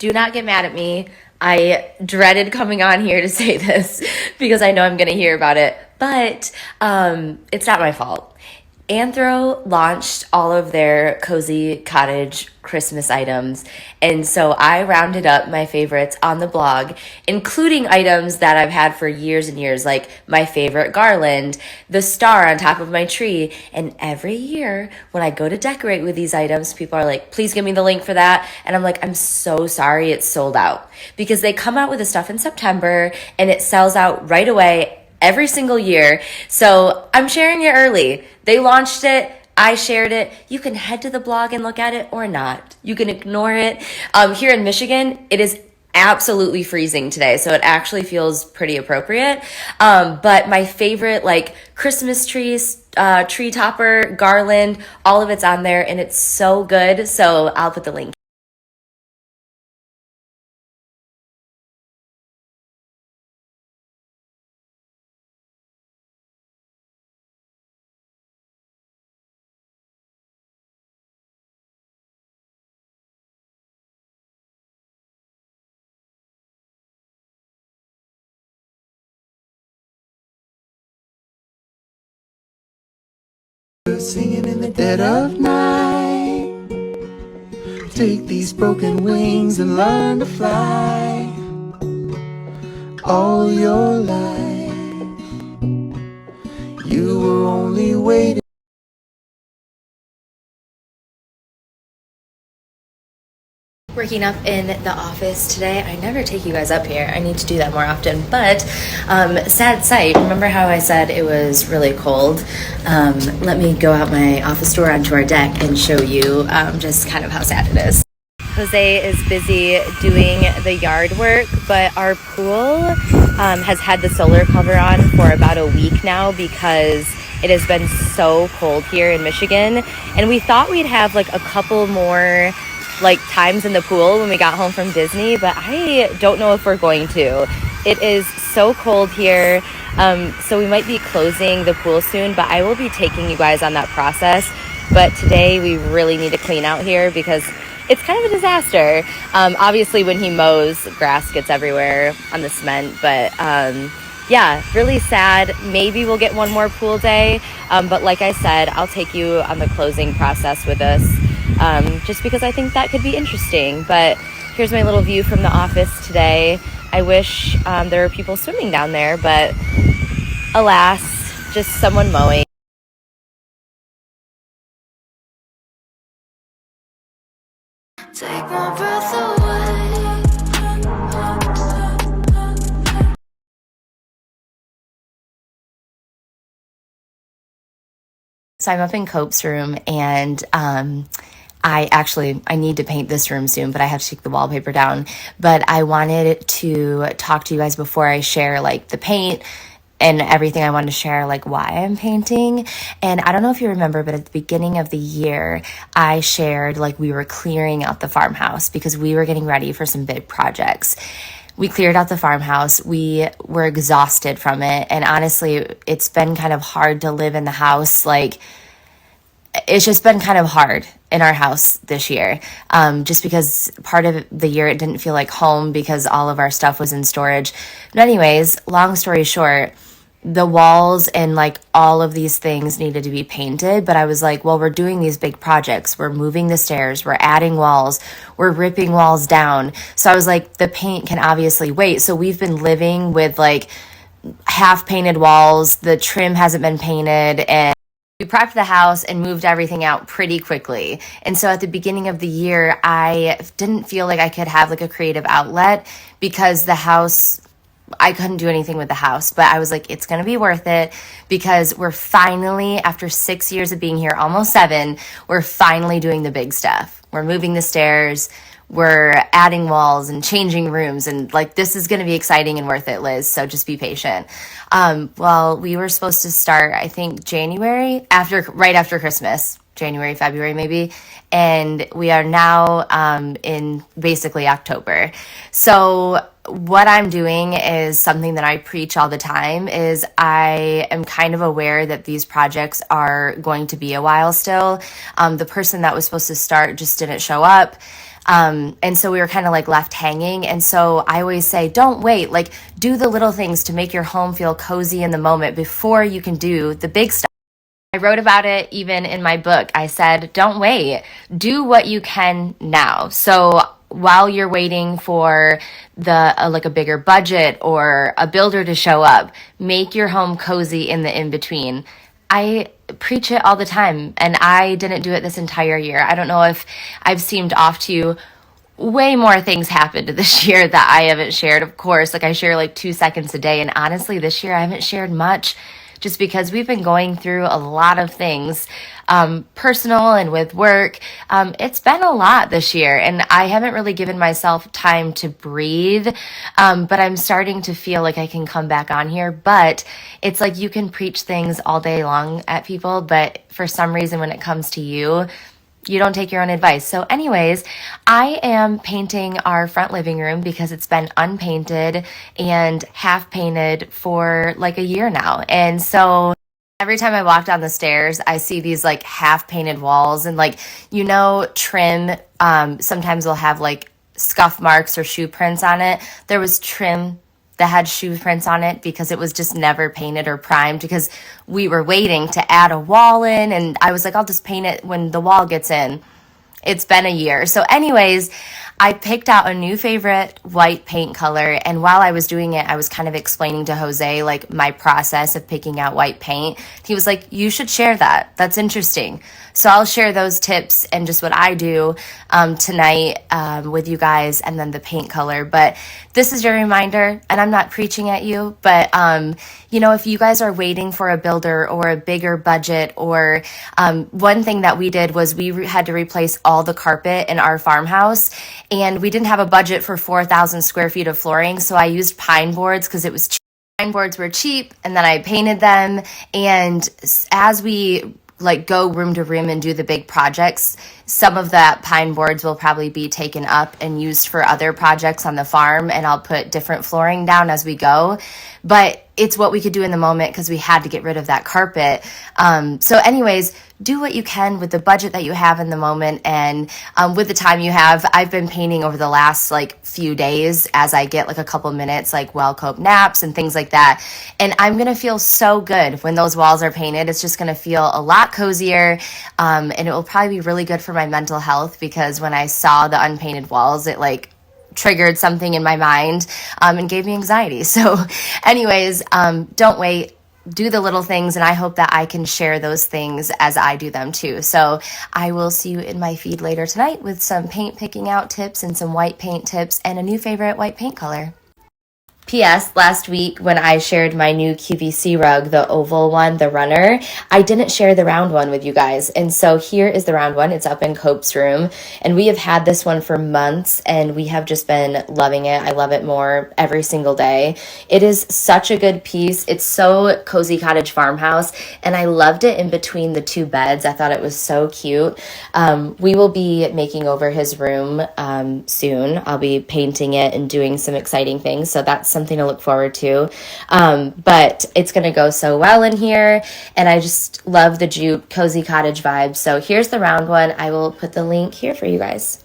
do not get mad at me. I dreaded coming on here to say this because I know I'm going to hear about it, but it's not my fault. Anthro launched all of their cozy cottage Christmas items, and so I rounded up my favorites on the blog, including items that I've had for years and years, like my favorite garland, the star on top of my tree. And every year when I go to decorate with these items, people are like, please give me the link for that. And I'm like, I'm so sorry, it's sold out, because they come out with the stuff in September and it sells out right away every single year. So I'm sharing it early. They launched it. I shared it. You can head to the blog and look at it or not. You can ignore it. Here in Michigan, it is absolutely freezing today, so it actually feels pretty appropriate. But my favorite, like Christmas trees, tree topper, garland, all of it's on there, and it's so good. So I'll put the link. Singing in the dead of night. Take these broken wings and learn to fly. All your life you were only waiting. Working up in the office today. I never take you guys up here. I need to do that more often. But sad sight. Remember how I said it was really cold? Let me go out my office door onto our deck and show you just kind of how sad it is. Jose is busy doing the yard work, but our pool has had the solar cover on for about a week now because it has been so cold here in Michigan. And we thought we'd have like a couple more times in the pool when we got home from Disney, but I don't know if we're going to. It is so cold here, so we might be closing the pool soon, but I will be taking you guys on that process. But today we really need to clean out here because it's kind of a disaster. Obviously when he mows, grass gets everywhere on the cement, but yeah, really sad. Maybe we'll get one more pool day, but like I said, I'll take you on the closing process with us. Just because I think that could be interesting. But here's my little view from the office today. I wish there were people swimming down there, but alas, just someone mowing. Take my breath away. So I'm up in Cope's room, and I need to paint this room soon, but I have to take the wallpaper down. But I wanted to talk to you guys before I share the paint and everything. I wanted to share why I'm painting. And I don't know if you remember, but at the beginning of the year, I shared we were clearing out the farmhouse because we were getting ready for some big projects. We cleared out the farmhouse. We were exhausted from it. And honestly, it's been kind of hard to live in the house. It's just been kind of hard in our house this year. Just because part of the year it didn't feel like home because all of our stuff was in storage. But anyways, long story short, the walls and all of these things needed to be painted, but I was like, well, we're doing these big projects. We're moving the stairs, we're adding walls, we're ripping walls down. So I was like, the paint can obviously wait. So we've been living with half painted walls. The trim hasn't been painted, and we prepped the house and moved everything out pretty quickly. And so at the beginning of the year, I didn't feel like I could have a creative outlet because the house, I couldn't do anything with the house. But I was like, it's going to be worth it because we're finally, after 6 years of being here, almost 7, we're finally doing the big stuff. We're moving the stairs. We're adding walls and changing rooms, and this is going to be exciting and worth it, Liz. So just be patient. Well, we were supposed to start, I think, January, right after Christmas, January, February, maybe. And we are now in basically October. So what I'm doing is something that I preach all the time. Is I am kind of aware that these projects are going to be a while still. The person that was supposed to start just didn't show up. And so we were kind of like left hanging. And so I always say, don't wait, like do the little things to make your home feel cozy in the moment before you can do the big stuff. I wrote about it even in my book. I said, don't wait, do what you can now. So while you're waiting for the like a bigger budget or a builder to show up, make your home cozy in the in between. I preach it all the time, and I didn't do it this entire year. I don't know if I've seemed off to you. Way more things happened this year that I haven't shared. Of course, like I share like 2 seconds a day, and honestly, this year I haven't shared much just because we've been going through a lot of things, personal and with work. It's been a lot this year, and I haven't really given myself time to breathe. But I'm starting to feel like I can come back on here. But it's like you can preach things all day long at people, but for some reason, when it comes to you, you don't take your own advice. So anyways, I am painting our front living room because it's been unpainted and half painted for like a year now. And so every time I walk down the stairs, I see these like half painted walls and like, trim. Sometimes they'll have like scuff marks or shoe prints on it. There was trim that had shoe prints on it because it was just never painted or primed because we were waiting to add a wall in, and I was like, I'll just paint it when the wall gets in. It's been a year. So anyways, I picked out a new favorite white paint color, and while I was doing it, I was kind of explaining to Jose like my process of picking out white paint. He was like, you should share that. That's interesting. So I'll share those tips and just what I do tonight with you guys, and then the paint color. But this is your reminder, and I'm not preaching at you, but if you guys are waiting for a builder or a bigger budget, or one thing that we did was we had to replace all the carpet in our farmhouse, and we didn't have a budget for 4,000 square feet of flooring, so I used pine boards because it was cheap. Pine boards were cheap, and then I painted them, and as we like go room to room and do the big projects, some of that pine boards will probably be taken up and used for other projects on the farm, and I'll put different flooring down as we go. But it's what we could do in the moment because we had to get rid of that carpet. So anyways, do what you can with the budget that you have in the moment, and with the time you have. I've been painting over the last like few days as I get like a couple minutes, like well-cope naps and things like that. And I'm going to feel so good when those walls are painted. It's just going to feel a lot cozier, and it will probably be really good for my mental health because when I saw the unpainted walls, it like triggered something in my mind and gave me anxiety. So anyways, don't wait. Do the little things, and I hope that I can share those things as I do them too. So I will see you in my feed later tonight with some paint picking out tips and some white paint tips and a new favorite white paint color. P.S. Last week when I shared my new QVC rug, the oval one, the runner, I didn't share the round one with you guys. And so here is the round one. It's up in Cope's room. And we have had this one for months, and we have just been loving it. I love it more every single day. It is such a good piece. It's so cozy cottage farmhouse. And I loved it in between the two beds. I thought it was so cute. We will be making over his room soon. I'll be painting it and doing some exciting things. So that's something to look forward to. But it's going to go so well in here, and I just love the jute cozy cottage vibe. So here's the round one. I will put the link here for you guys.